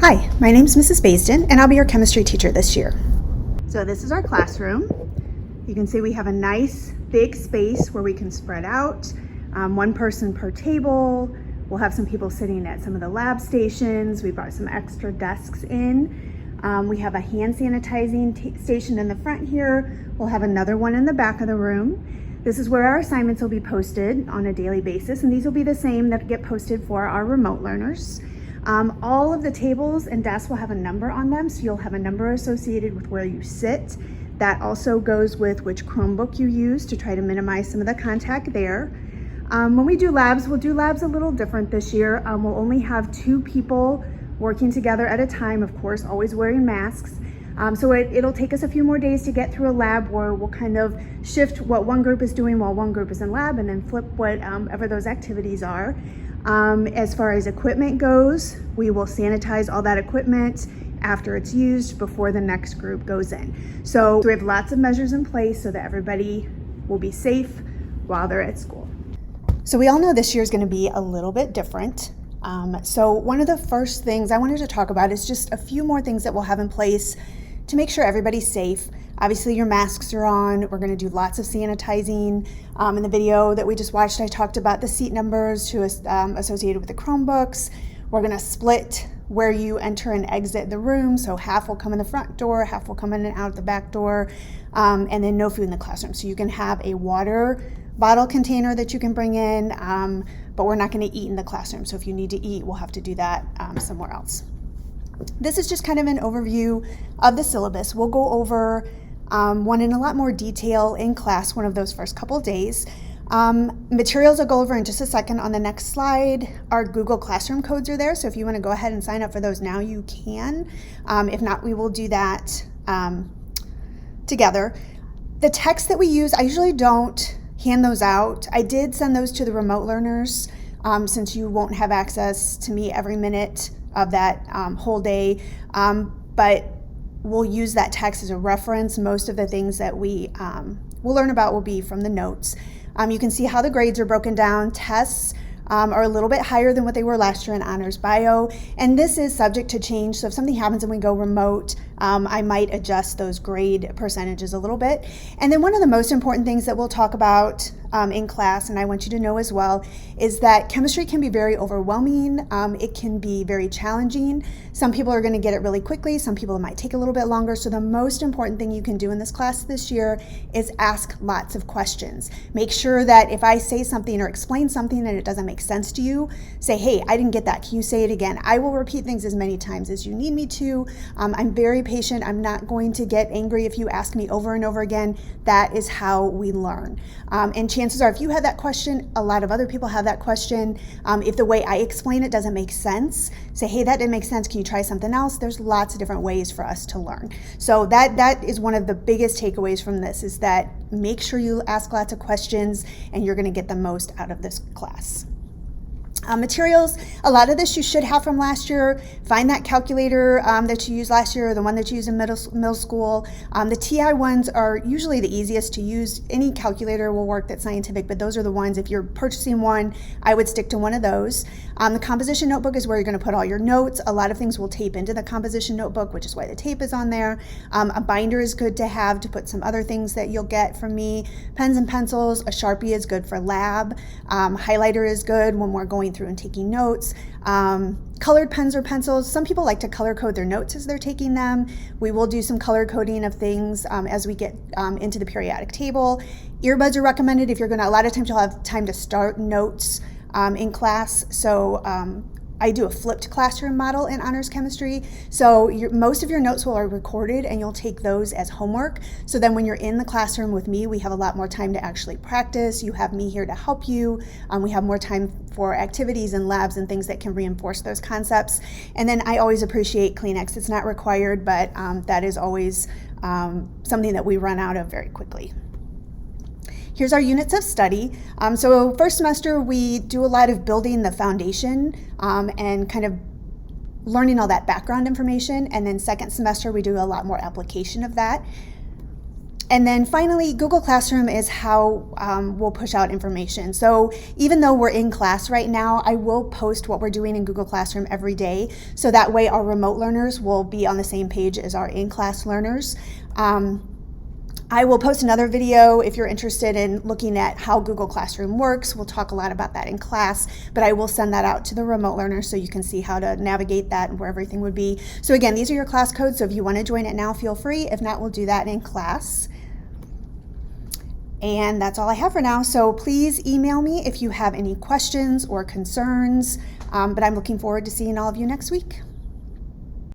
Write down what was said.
Hi, my name's Mrs. Baisden, and I'll be your chemistry teacher this year. So this is our classroom. You can see we have a nice big space where we can spread out, one person per table. We'll have some people sitting at some of the lab stations. We brought some extra desks in. We have a hand sanitizing station in the front here. We'll have another one in the back of the room. This is where our assignments will be posted on a daily basis, and these will be the same that get posted for our remote learners. All of the tables and desks will have a number on them, so you'll have a number associated with where you sit. That also goes with which Chromebook you use to try to minimize some of the contact there. When we do labs, we'll do labs a little different this year. We'll only have 2 people working together at a time, of course, always wearing masks. So it'll take us a few more days to get through a lab where we'll kind of shift what one group is doing while one group is in lab, and then flip whatever those activities are. As far as equipment goes, we will sanitize all that equipment after it's used before the next group goes in. So we have lots of measures in place so that everybody will be safe while they're at school. So we all know this year is going to be a little bit different. So one of the first things I wanted to talk about is just a few more things that we'll have in place to make sure everybody's safe. Obviously your masks are on. We're going to do lots of sanitizing. In the video that we just watched, I talked about the seat numbers associated with the Chromebooks. We're going to split where you enter and exit the room. So half will come in the front door, half will come in and out the back door, and then no food in the classroom. So you can have a water bottle container that you can bring in, but we're not going to eat in the classroom. So if you need to eat, we'll have to do that somewhere else. This is just kind of an overview of the syllabus. We'll go over one in a lot more detail in class one of those first couple days. Materials I'll go over in just a second. On the next slide, our Google Classroom codes are there, so if you want to go ahead and sign up for those now, you can. If not, we will do that together. The text that we use, I usually don't hand those out. I did send those to the remote learners since you won't have access to me every minute of that whole day, but we'll use that text as a reference. Most of the things that we will learn about will be from the notes. You can see how the grades are broken down. Tests are a little bit higher than what they were last year in Honors Bio, and this is subject to change. So if something happens and we go remote, I might adjust those grade percentages a little bit. And then one of the most important things that we'll talk about in class, and I want you to know as well, is that chemistry can be very overwhelming. It can be very challenging. Some people are going to get it really quickly. Some people it might take a little bit longer. So the most important thing you can do in this class this year is ask lots of questions. Make sure that if I say something or explain something and it doesn't make sense to you, say, hey, I didn't get that. Can you say it again? I will repeat things as many times as you need me to. I'm very patient. I'm not going to get angry if you ask me over and over again. That is how we learn. And chances are, if you have that question, a lot of other people have that question. If the way I explain it doesn't make sense, say, hey, that didn't make sense. Can you try something else? There's lots of different ways for us to learn. So that is one of the biggest takeaways from this, is that make sure you ask lots of questions and you're going to get the most out of this class. Materials, a lot of this you should have from last year. Find that calculator that you used last year, or the one that you used in middle school. The TI ones are usually the easiest to use. Any calculator will work that's scientific, but those are the ones, if you're purchasing one, I would stick to one of those. The composition notebook is where you're going to put all your notes. A lot of things will tape into the composition notebook, which is why the tape is on there. A binder is good to have to put some other things that you'll get from me. Pens and pencils, a Sharpie is good for lab. Highlighter is good when we're going through and taking notes. Colored pens or pencils. Some people like to color code their notes as they're taking them. We will do some color coding of things as we get into the periodic table. Earbuds are recommended if you're going to, a lot of times you'll have time to start notes in class. So I do a flipped classroom model in honors chemistry. So most of your notes will are recorded and you'll take those as homework. So then when you're in the classroom with me, we have a lot more time to actually practice. You have me here to help you. We have more time for activities and labs and things that can reinforce those concepts. And then I always appreciate Kleenex. It's not required, but that is always something that we run out of very quickly. Here's our units of study. So first semester, we do a lot of building the foundation and kind of learning all that background information. And then second semester, we do a lot more application of that. And then finally, Google Classroom is how we'll push out information. So even though we're in class right now, I will post what we're doing in Google Classroom every day. So that way our remote learners will be on the same page as our in-class learners. I will post another video if you're interested in looking at how Google Classroom works. We'll talk a lot about that in class, but I will send that out to the remote learners so you can see how to navigate that and where everything would be. So again, these are your class codes, so if you want to join it now, feel free. If not, we'll do that in class. And that's all I have for now. So please email me if you have any questions or concerns, but I'm looking forward to seeing all of you next week.